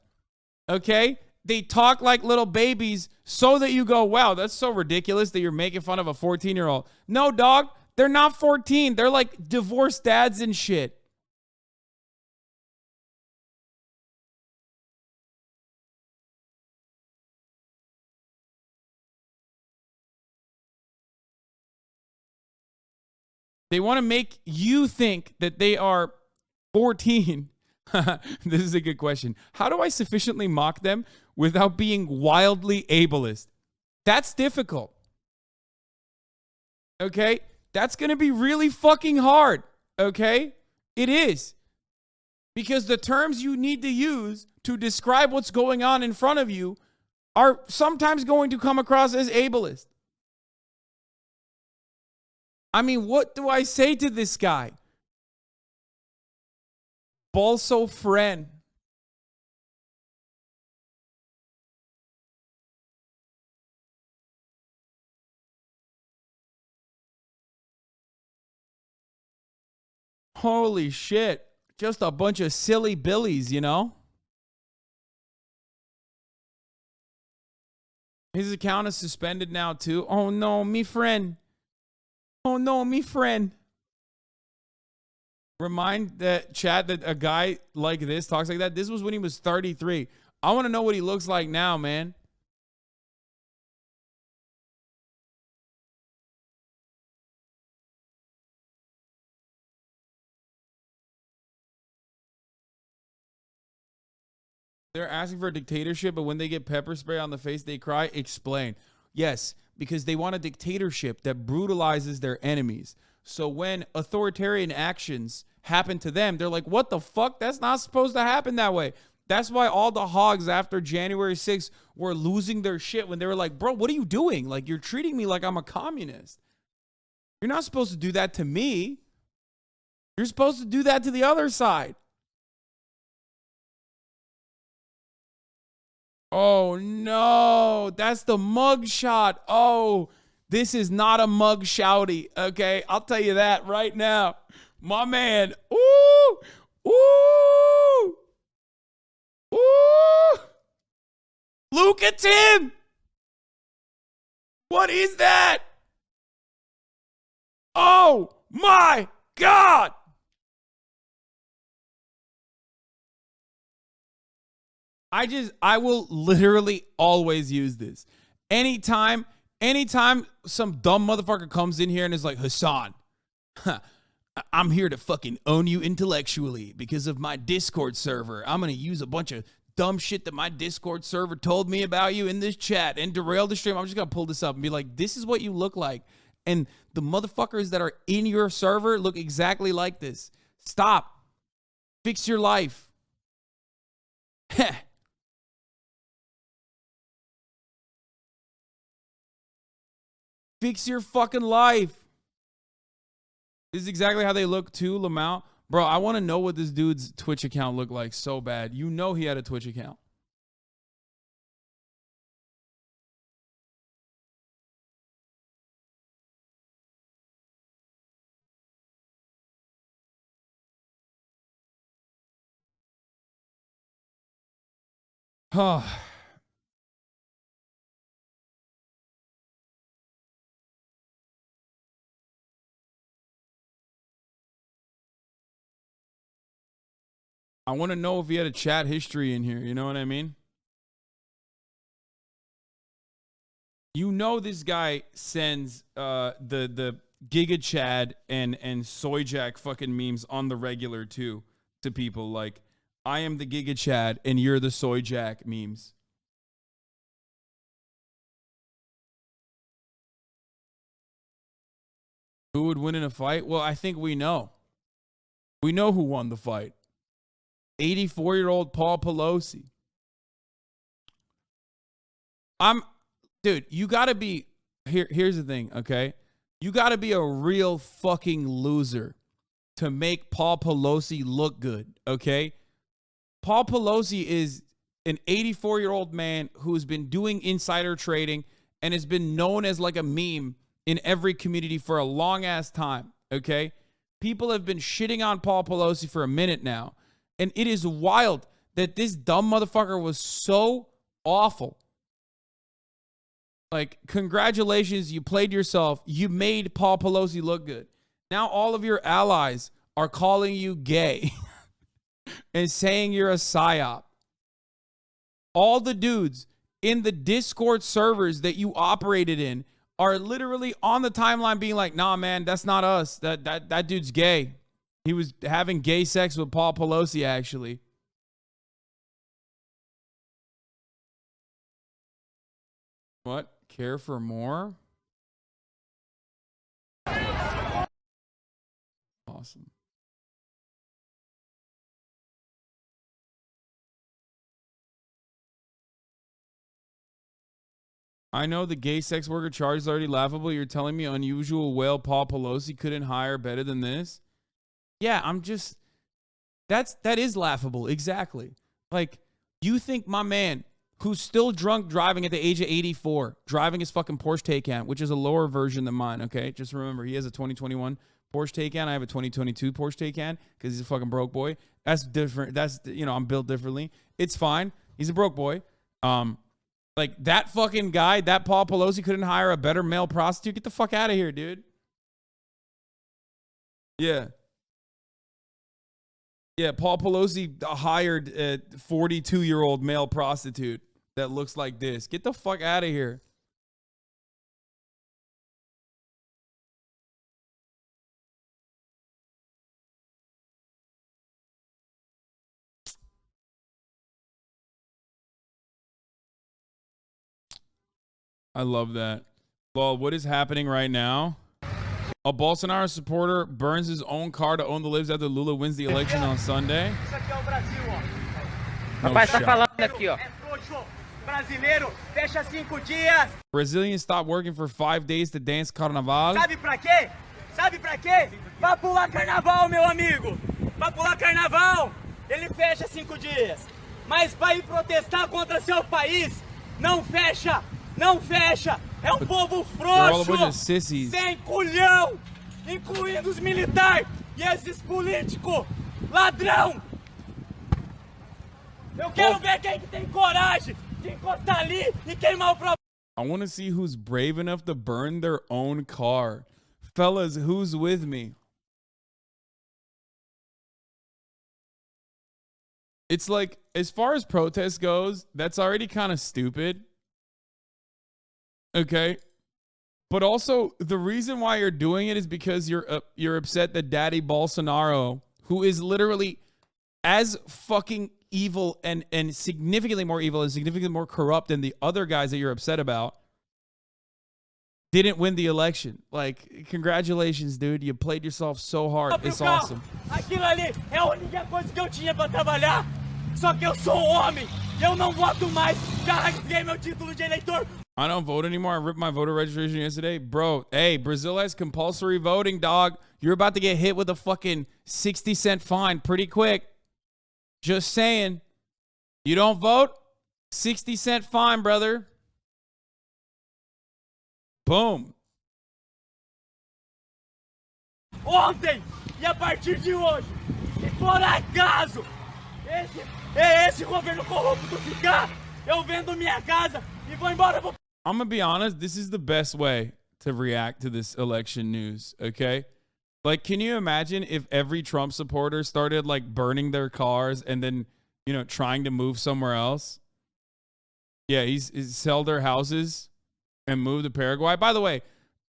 Okay? They talk like little babies so that you go, wow, that's so ridiculous that you're making fun of a 14-year-old. No, dog. They're not 14. They're like divorced dads and shit. They want to make you think that they are 14. This is a good question. How do I sufficiently mock them without being wildly ableist? That's difficult. Okay? That's going to be really fucking hard. Okay? It is. Because the terms you need to use to describe what's going on in front of you are sometimes going to come across as ableist. I mean, what do I say to this guy? Balso friend. Holy shit. Just a bunch of silly billies, you know? His account is suspended now, too. Oh, no, me friend. Oh, no, me friend. Remind that chat that a guy like this talks like that. This was when he was 33. I want to know what he looks like now, man. They're asking for a dictatorship, but when they get pepper spray on the face, they cry. Explain. Yes, because they want a dictatorship that brutalizes their enemies. So when authoritarian actions happen to them, they're like, what the fuck? That's not supposed to happen that way. That's why all the hogs after January 6th were losing their shit when they were like, bro, what are you doing? Like, you're treating me like I'm a communist. You're not supposed to do that to me. You're supposed to do that to the other side. Oh, no. That's the mug shot. Oh, this is not a mug shouty. Okay, I'll tell you that right now. My man. Ooh. Ooh. Ooh. Look at him. What is that? Oh, my God. I will literally always use this. Anytime some dumb motherfucker comes in here and is like, Hasan, I'm here to fucking own you intellectually because of my Discord server. I'm going to use a bunch of dumb shit that my Discord server told me about you in this chat and derail the stream. I'm just going to pull this up and be like, this is what you look like. And the motherfuckers that are in your server look exactly like this. Stop. Fix your life. Heh. Fix your fucking life. This is exactly how they look too, Lamau. Bro, I want to know what this dude's Twitch account looked like so bad. You know he had a Twitch account. I want to know if he had a chat history in here. You know what I mean? You know this guy sends the Giga Chad and Soy Jack fucking memes on the regular too to people. Like, I am the Giga Chad and you're the Soy Jack memes. Who would win in a fight? Well, I think we know. We know who won the fight. 84-year-old Paul Pelosi. Dude, you got to be, here's the thing, okay? You got to be a real fucking loser to make Paul Pelosi look good, okay? Paul Pelosi is an 84-year-old man who's been doing insider trading and has been known as like a meme in every community for a long-ass time, okay? People have been shitting on Paul Pelosi for a minute now. And it is wild that this dumb motherfucker was so awful. Like, congratulations, you played yourself. You made Paul Pelosi look good. Now all of your allies are calling you gay and saying you're a psyop. All the dudes in the Discord servers that you operated in are literally on the timeline being like, nah, man, that's not us. That dude's gay. He was having gay sex with Paul Pelosi, actually. What? Care for more? Awesome. I know the gay sex worker charge is already laughable. You're telling me unusual whale Paul Pelosi couldn't hire better than this? Yeah, I'm just, that is laughable. Exactly. Like, you think my man, who's still drunk driving at the age of 84, driving his fucking Porsche Taycan, which is a lower version than mine, okay? Just remember, he has a 2021 Porsche Taycan. I have a 2022 Porsche Taycan because he's a fucking broke boy. That's different. That's, you know, I'm built differently. It's fine. He's a broke boy. Like that fucking guy, that Paul Pelosi couldn't hire a better male prostitute. Get the fuck out of here, dude. Yeah. Yeah, Paul Pelosi hired a 42-year-old male prostitute that looks like this. Get the fuck out of here. I love that. Well, what is happening right now? A Bolsonaro supporter burns his own car to own the libs after Lula wins the election on Sunday. No shot. Brasileiro fecha 5 dias. Brazilians stop working for 5 days to dance carnaval. Sabe pra quê? Sabe pra quê? Pra pular carnaval, meu amigo. Pra pular carnaval. Ele fecha 5 dias. Mas pra ir protestar contra seu país, não fecha. Não fecha. É um povo frouxo. Sem culhão. Incluindo os militares e esses políticos. Ladrão. Eu quero ver quem que tem coragem de encostar ali e queimar o problema. I want to see who's brave enough to burn their own car. Fellas, who's with me? It's like, as far as protest goes, that's already kind of stupid. Okay? But also, the reason why you're doing it is because you're upset that Daddy Bolsonaro, who is literally as fucking evil and significantly more evil and significantly more corrupt than the other guys that you're upset about, didn't win the election. Like, congratulations, dude. You played yourself so hard. It's awesome. Aquilo ali é a única coisa que eu tinha pra trabalhar. Só que eu sou homem. Eu não voto mais. Já rasguei meu título de eleitor. I don't vote anymore. I ripped my voter registration yesterday. Bro, hey, Brazil has compulsory voting, dog. You're about to get hit with a fucking 60-cent fine pretty quick. Just saying. You don't vote? 60-cent fine, brother. Boom. Ontem e a partir de hoje, se por acaso esse governo corrupto ficar, eu vendo minha casa e vou embora. I'm going to be honest. This is the best way to react to this election news, okay? Like, can you imagine if every Trump supporter started, like, burning their cars and then, you know, trying to move somewhere else? Yeah, he's sell their houses and move to Paraguay. By the way,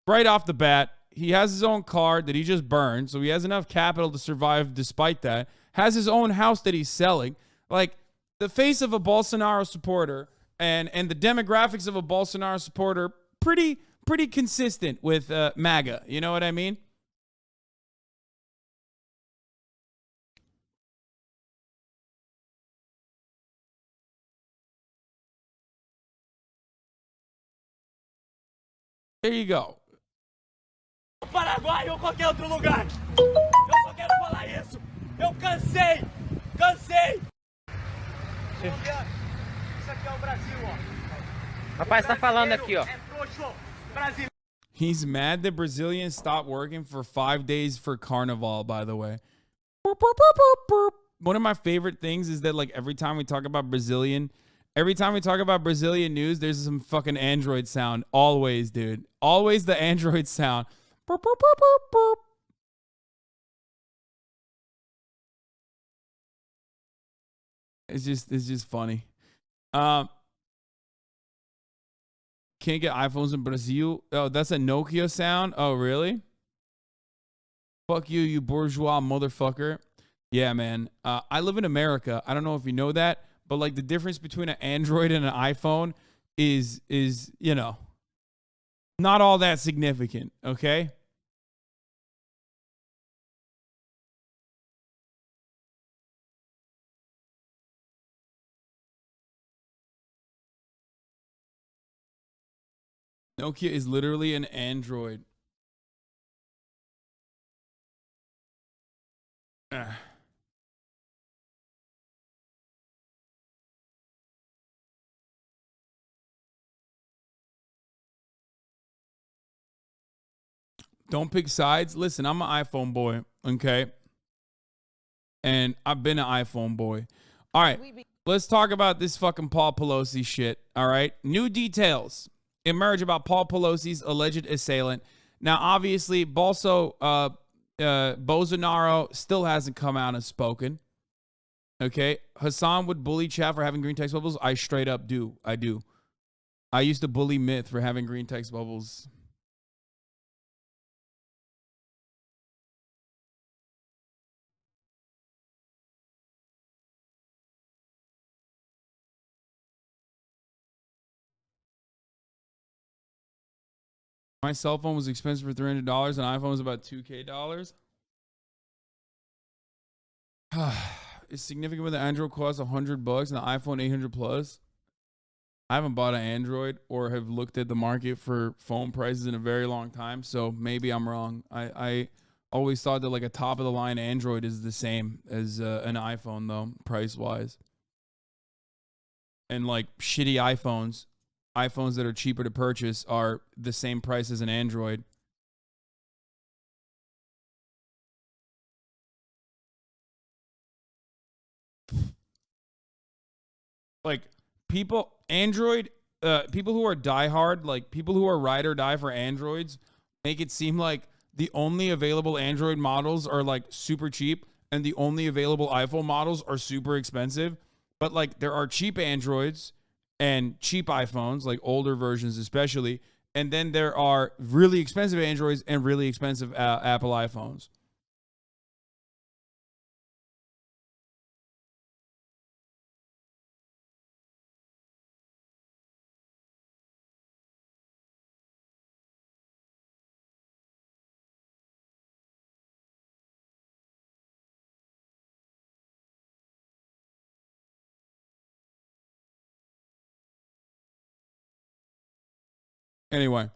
right off the bat, he has his own car that he just burned, so he has enough capital to survive despite that. Has his own house that he's selling. Like, the face of a Bolsonaro supporter and the demographics of a Bolsonaro supporter, pretty consistent with MAGA. You know what I mean? There you go. Paraguai ou qualquer outro lugar. Eu só quero falar isso. Eu cansei. Isso aqui é o Brasil, ó. Rapaz, tá falando aqui, ó. É frouxo. Brasil. He's mad that Brazilians stopped working for 5 days for Carnival, by the way. One of my favorite things is that, like, every time we talk about Brazilian news, there's some fucking Android sound. Always, dude. Always the Android sound. It's just funny. Can't get iPhones in Brazil. Oh, that's a Nokia sound? Oh, really? Fuck you, you bourgeois motherfucker. Yeah, man. I live in America. I don't know if you know that, but like the difference between an Android and an iPhone is, you know, not all that significant, okay? Nokia is literally an Android. Don't pick sides. Listen, I'm an iPhone boy, okay? And I've been an iPhone boy. All right, let's talk about this fucking Paul Pelosi shit, all right? New details emerge about Paul Pelosi's alleged assailant. Now, obviously, Bolsonaro still hasn't come out and spoken, okay? Hasan would bully chat for having green text bubbles. I straight up do. I do. I used to bully Myth for having green text bubbles. My cell phone was expensive for $300, and iPhone was about $2K. It's significant when the Android costs $100 and the iPhone 800 plus. I haven't bought an Android or have looked at the market for phone prices in a very long time, so maybe I'm wrong. I always thought that like a top of the line Android is the same as an iPhone though, price wise. And like shitty iPhones that are cheaper to purchase are the same price as an Android. Like people who are diehard, like people who are ride or die for Androids, make it seem like the only available Android models are like super cheap and the only available iPhone models are super expensive. But like there are cheap Androids and cheap iPhones, like older versions especially, and then there are really expensive Androids and really expensive Apple iPhones. Anyway,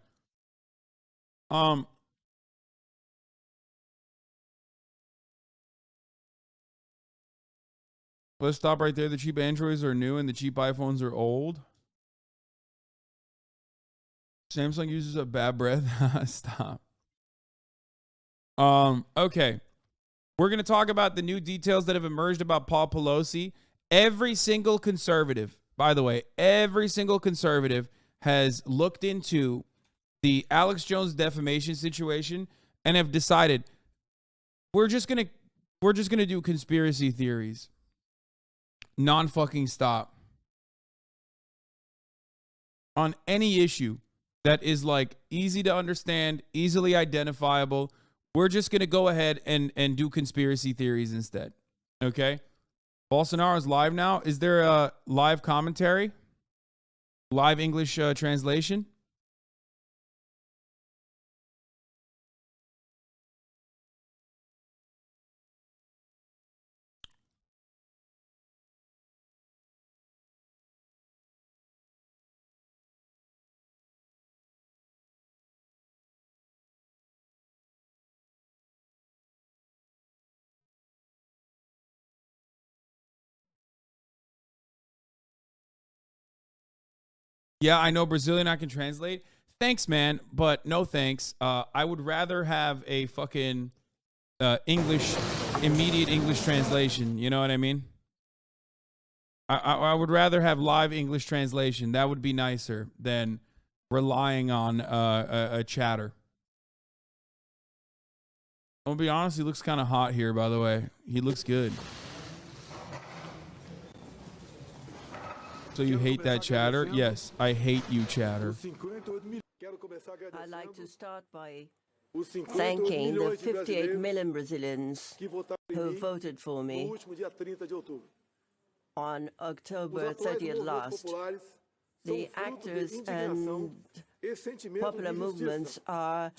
let's stop right there. The cheap Androids are new and the cheap iPhones are old. Samsung uses a bad breath. Stop. Okay. We're going to talk about the new details that have emerged about Paul Pelosi. Every single conservative, by the way, every single conservative has looked into the Alex Jones defamation situation and have decided we're just going to do conspiracy theories. Non-fucking stop. On any issue that is like easy to understand, easily identifiable, we're just going to go ahead and do conspiracy theories instead. Okay? Bolsonaro's live now. Is there a live commentary? Live English translation? Yeah, I know Brazilian I can translate. Thanks, man, but no thanks. I would rather have a fucking English, immediate English translation. You know what I mean? I would rather have live English translation. That would be nicer than relying on a chatter. I'll be honest, he looks kind of hot here, by the way. He looks good. So you hate that chatter? Yes, I hate you, chatter. I'd like to start by thanking the 58 million Brazilians who voted for me on October 30th last. The actors and popular movements are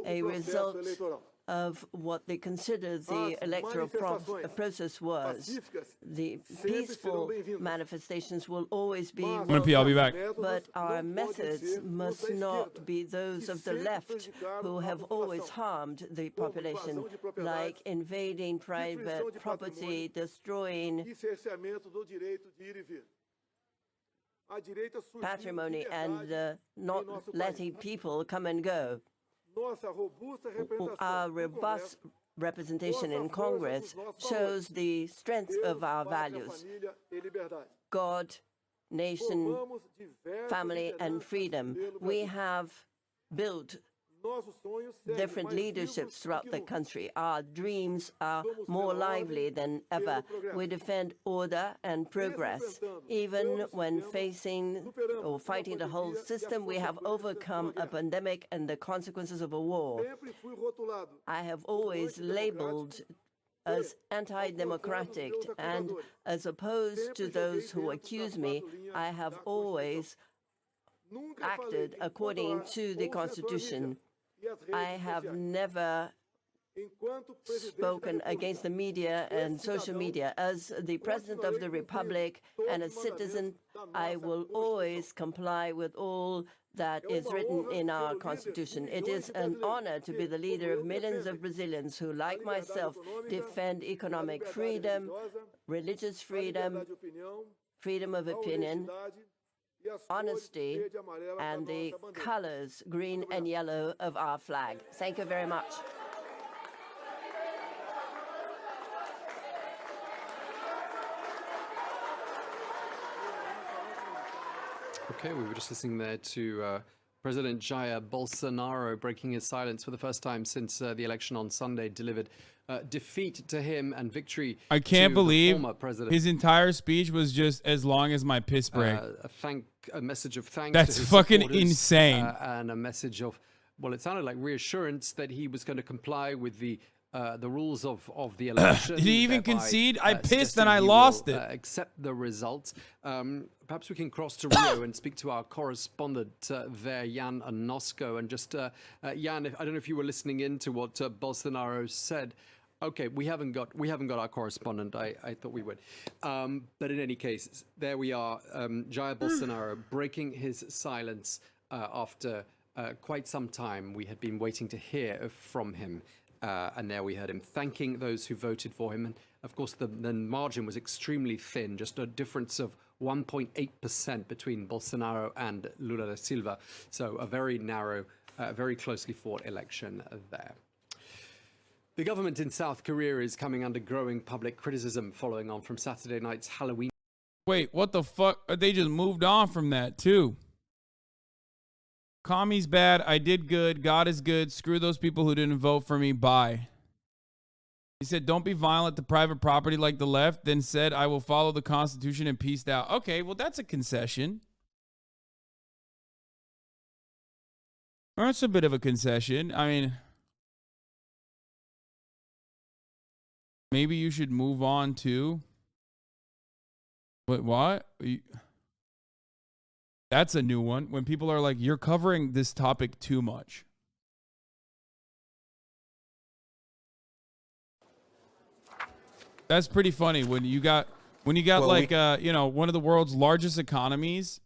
a result of what they consider the electoral process was. The peaceful manifestations will always be welcome, I'll be back. but our methods must not be those of the left, who have always harmed the population, like invading private property, destroying patrimony, and not letting people come and go. Our robust representation in Congress shows the strength of our values: God, nation, family, and freedom. We have built different leaderships throughout the country. Our dreams are more lively than ever. We defend order and progress. Even when facing or fighting the whole system, we have overcome a pandemic and the consequences of a war. I have always labeled as anti-democratic, and as opposed to those who accuse me, I have always acted according to the Constitution. I have never spoken against the media and social media. As the President of the Republic and a citizen, I will always comply with all that is written in our Constitution. It is an honor to be the leader of millions of Brazilians who, like myself, defend economic freedom, religious freedom, freedom of opinion, honesty, and the colors, green and yellow, of our flag. Thank you very much. Okay, we were just listening there to President Jair Bolsonaro breaking his silence for the first time since the election on Sunday delivered defeat to him and victory. I can't believe former president. His entire speech was just as long as my piss break. A message of thanks. That's to his fucking supporters, insane. And a message of, well, it sounded like reassurance that he was going to comply with the rules of the election. Did he even concede? I pissed and I he lost will, it. Accept the results. Perhaps we can cross to Rio and speak to our correspondent there, Jan Anosco. And just, Jan, I don't know if you were listening in to what Bolsonaro said. Okay, we haven't got our correspondent. I thought we would. But in any case, there we are. Jair Bolsonaro breaking his silence after quite some time. We had been waiting to hear from him. And there we heard him thanking those who voted for him. And of course, the margin was extremely thin, just a difference of 1.8% between Bolsonaro and Lula da Silva. So a very narrow, very closely fought election there. The government in South Korea is coming under growing public criticism following on from Saturday night's Halloween. Wait, what the fuck? They just moved on from that, too. Commie's bad. I did good. God is good. Screw those people who didn't vote for me. Bye. He said, don't be violent to private property like the left. Then said, I will follow the Constitution and peaced out. Okay, well, that's a concession. That's a bit of a concession. I mean, maybe you should move on to... Wait, what? That's a new one. When people are like, you're covering this topic too much. That's pretty funny when you got well, like one of the world's largest economies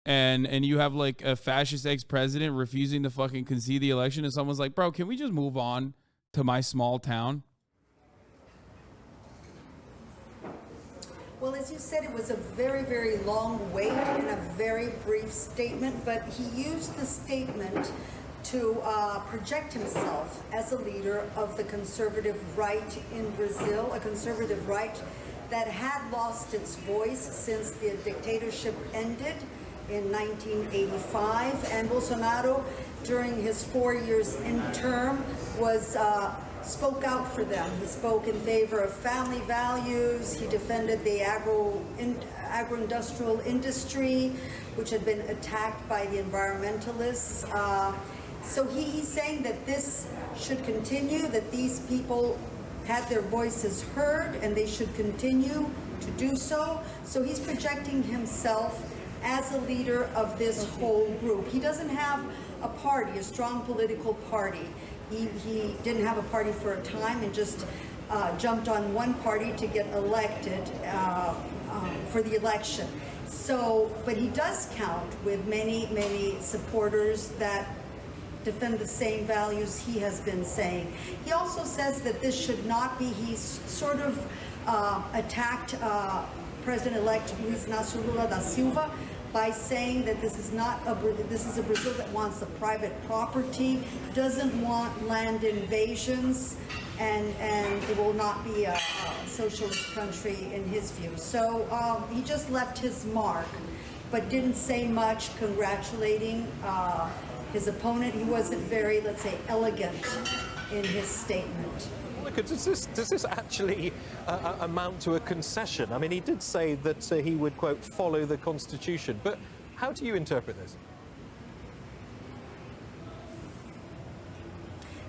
and you have like a fascist ex-president refusing to fucking concede the election and someone's like, bro, can we just move on to my small town? Well, as you said, it was a very, very long wait and a very brief statement, but he used the statement to project himself as a leader of the conservative right in Brazil, a conservative right that had lost its voice since the dictatorship ended in 1985. And Bolsonaro, during his 4 years in term, spoke out for them. He spoke in favor of family values. He defended the agro-industrial industry, which had been attacked by the environmentalists. So he's saying that this should continue, that these people had their voices heard and they should continue to do so. So he's projecting himself as a leader of this whole group. He doesn't have a party, a strong political party. He didn't have a party for a time and just jumped on one party to get elected for the election. So, but he does count with many, many supporters that defend the same values he has been saying. He also says that this should not be, he's sort of attacked President-elect Luiz Inácio Lula da Silva by saying that this is a Brazil that wants a private property, doesn't want land invasions, and it will not be a socialist country in his view. So he just left his mark, but didn't say much congratulating his opponent. He wasn't very, let's say, elegant in his statement. Does this actually amount to a concession? I mean, he did say that he would, quote, follow the Constitution, but how do you interpret this?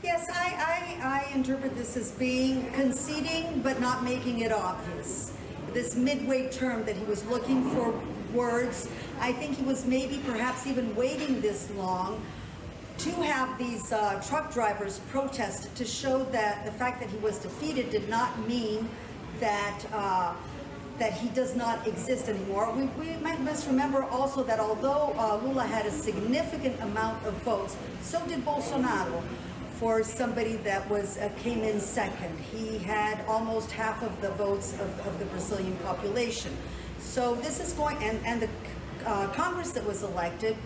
Yes, I interpret this as being conceding but not making it obvious. This midway term that he was looking for words, I think he was maybe perhaps even waiting this long to have these truck drivers protest to show that the fact that he was defeated did not mean that that he does not exist anymore. We must remember also that although Lula had a significant amount of votes, so did Bolsonaro. For somebody that came in second, he had almost half of the votes of the Brazilian population. So this is going, and the Congress that was elected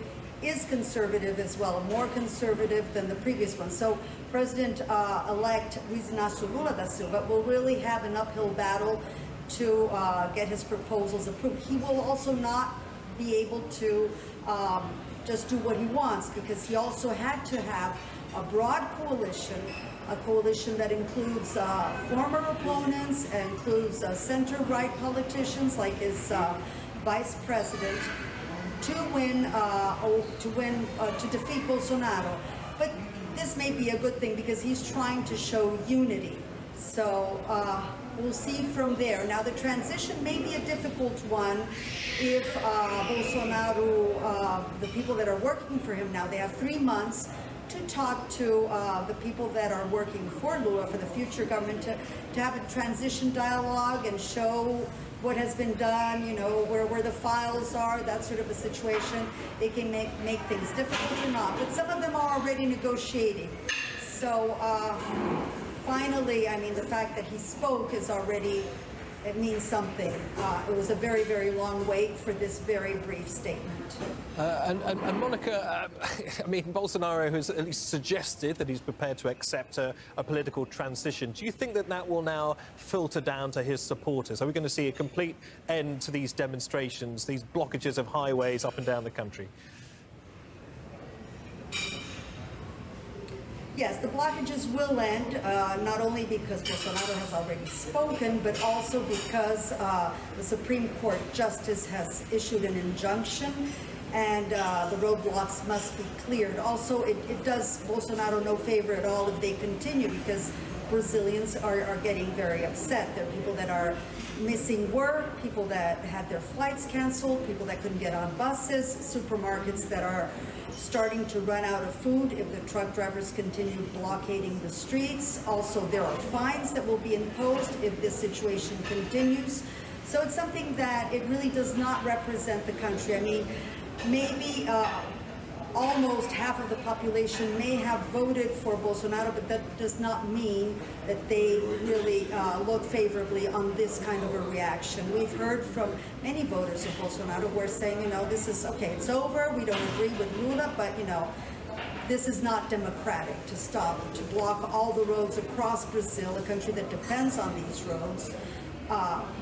is conservative as well, more conservative than the previous one. So President-elect Luiz Inácio Lula da Silva will really have an uphill battle to get his proposals approved. He will also not be able to just do what he wants, because he also had to have a broad coalition, a coalition that includes former opponents, and includes center-right politicians like his vice president, to defeat Bolsonaro. But this may be a good thing because he's trying to show unity. So we'll see from there. Now the transition may be a difficult one if Bolsonaro, the people that are working for him now, they have 3 months to talk to the people that are working for Lula, for the future government, to have a transition dialogue and show what has been done, you know, where the files are, that sort of a situation. They can make things difficult or not, but some of them are already negotiating. So finally, I mean, the fact that he spoke is already, it means something. It was a very, very long wait for this very brief statement. And Monica, I mean, Bolsonaro has at least suggested that he's prepared to accept a political transition. Do you think that that will now filter down to his supporters? Are we going to see a complete end to these demonstrations, these blockages of highways up and down the country? Yes, the blockages will end, not only because Bolsonaro has already spoken, but also because the Supreme Court Justice has issued an injunction, and the roadblocks must be cleared. Also, it does Bolsonaro no favor at all if they continue, because Brazilians are getting very upset. There are people that are missing work, people that had their flights canceled, people that couldn't get on buses, supermarkets that are starting to run out of food if the truck drivers continue blockading the streets. Also, there are fines that will be imposed if this situation continues. So it's something that it really does not represent the country. I mean, maybe almost half of the population may have voted for Bolsonaro, but that does not mean that they really look favorably on this kind of a reaction. We've heard from many voters of Bolsonaro who are saying, you know, this is, okay, it's over, we don't agree with Lula, but, you know, this is not democratic to block all the roads across Brazil, a country that depends on these roads.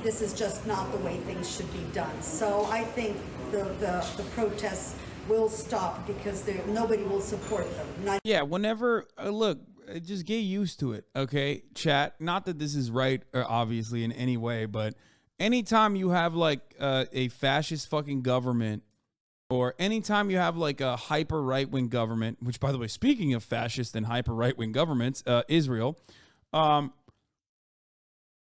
This is just not the way things should be done. So I think the protests will stop because nobody will support them. Yeah, whenever, look, just get used to it, okay, chat? Not that this is right, obviously, in any way, but anytime you have, like, a fascist fucking government, or anytime you have, like, a hyper right-wing government, which, by the way, speaking of fascist and hyper right-wing governments, Israel,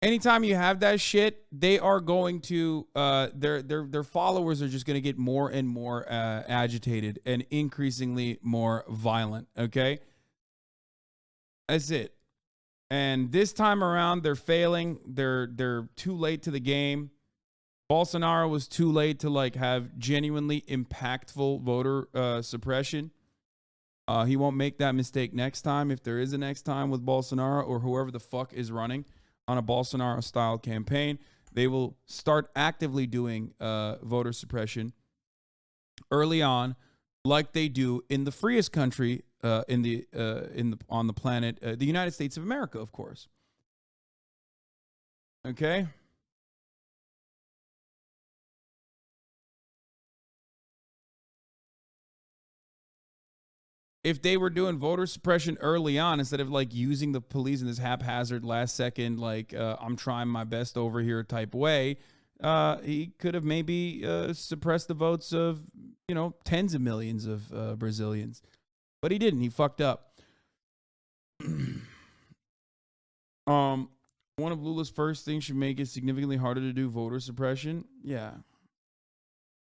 anytime you have that shit, they are going to their followers are just going to get more and more agitated and increasingly more violent. Okay, that's it. And this time around, they're failing. They're too late to the game. Bolsonaro was too late to like have genuinely impactful voter suppression. He won't make that mistake next time, if there is a next time, with Bolsonaro or whoever the fuck is running on a Bolsonaro-style campaign. They will start actively doing voter suppression early on, like they do in the freest country on the planet, the United States of America, of course. Okay? If they were doing voter suppression early on, instead of like using the police in this haphazard last second, like I'm trying my best over here type way, he could have maybe suppressed the votes of, tens of millions of Brazilians. But he didn't. He fucked up. One of Lula's first things should make it significantly harder to do voter suppression. Yeah.